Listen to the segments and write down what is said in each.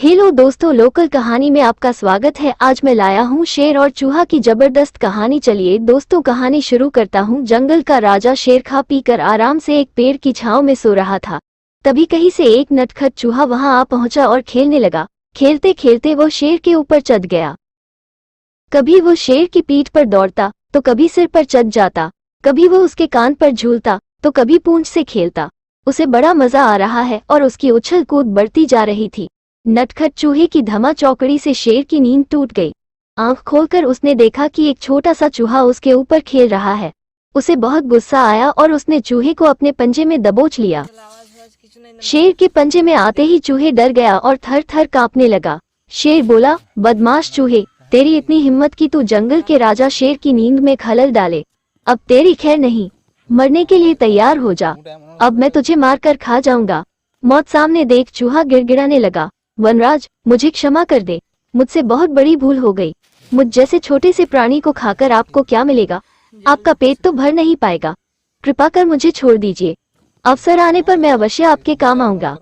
Hello दोस्तों, local कहानी में आपका स्वागत है। आज मैं लाया हूँ शेर और चूहा की जबरदस्त कहानी। चलिए दोस्तों, कहानी शुरू करता हूँ। जंगल का राजा शेर खा पी कर आराम से एक पेड़ की छांव में सो रहा था। तभी कहीं से एक नटखट चूहा वहां आ पहुंचा और खेलने लगा। खेलते खेलते वो शेर के ऊपर चढ़ गया। कभी वो शेर की पीठ पर दौड़ता तो कभी सिर पर चढ़ जाता, कभी वो उसके कान पर झूलता तो कभी पूंछ से खेलता। उसे बड़ा मजा आ रहा है और उसकी उछल कूद बढ़ती जा रही थी। नटखट चूहे की धमा चौकड़ी से शेर की नींद टूट गई। आंख खोलकर उसने देखा कि एक छोटा सा चूहा उसके ऊपर खेल रहा है। उसे बहुत गुस्सा आया और उसने चूहे को अपने पंजे में दबोच लिया। शेर के पंजे में आते ही चूहे डर गया और थर थर कांपने लगा। शेर बोला, बदमाश चूहे, तेरी इतनी हिम्मत कि तू जंगल के राजा शेर की नींद में खलल डाले। अब तेरी खैर नहीं, मरने के लिए तैयार हो जा। अब मैं तुझे मारकर खा जाऊंगा। मौत सामने देख चूहा गिड़गिड़ाने लगा। वनराज, मुझे क्षमा कर दे, मुझसे बहुत बड़ी भूल हो गई। मुझ जैसे छोटे से प्राणी को खाकर आपको क्या मिलेगा? आपका पेट तो भर नहीं पाएगा। कृपा कर मुझे छोड़ दीजिए। अवसर आने पर मैं अवश्य आपके काम आऊंगा।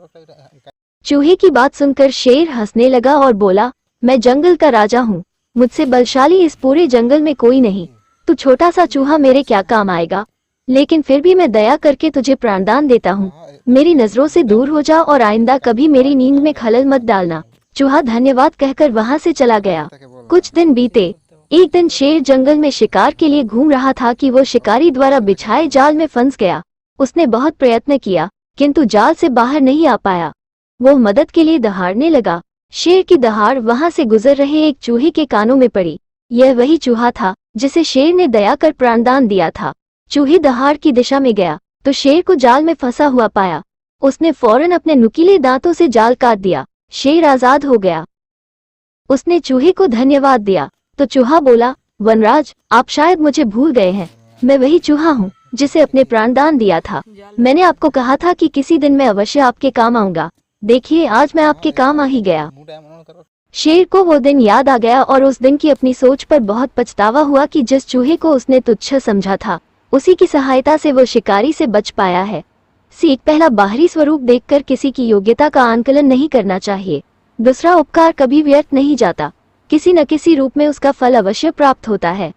चूहे की बात सुनकर शेर हंसने लगा और बोला, मैं जंगल का राजा हूँ, मुझसे बलशाली इस पूरे जंगल में कोई नहीं। तू छोटा सा चूहा मेरे क्या काम आएगा? लेकिन फिर भी मैं दया करके तुझे प्राणदान देता हूँ। मेरी नजरों से दूर हो जा और आइंदा कभी मेरी नींद में खलल मत डालना। चूहा धन्यवाद कहकर वहां से चला गया। कुछ दिन बीते। एक दिन शेर जंगल में शिकार के लिए घूम रहा था कि वो शिकारी द्वारा बिछाए जाल में फंस गया। उसने बहुत प्रयत्न किया किंतु जाल से बाहर नहीं आ पाया। वो मदद के लिए दहाड़ने लगा। शेर की दहाड़ वहां से गुजर रहे एक चूहे के कानों में पड़ी। यह वही चूहा था जिसे शेर ने दया कर प्राणदान दिया था। चूहे दहाड़ की दिशा में गया तो शेर को जाल में फंसा हुआ पाया। उसने फौरन अपने नुकीले दांतों से जाल काट दिया। शेर आजाद हो गया। उसने चूहे को धन्यवाद दिया तो चूहा बोला, वनराज, आप शायद मुझे भूल गए हैं। मैं वही चूहा हूँ जिसे अपने प्राणदान दिया था। मैंने आपको कहा था कि किसी दिन मैं अवश्य आपके काम आऊंगा। देखिए, आज मैं आपके काम आ ही गया। शेर को वो दिन याद आ गया और उस दिन की अपनी सोच पर बहुत पछतावा हुआ कि जिस चूहे को उसने तुच्छ समझा था, उसी की सहायता से वो शिकारी से बच पाया है। सीख, पहला बाहरी स्वरूप देखकर किसी की योग्यता का आंकलन नहीं करना चाहिए। दूसरा, उपकार कभी व्यर्थ नहीं जाता, किसी न किसी रूप में उसका फल अवश्य प्राप्त होता है।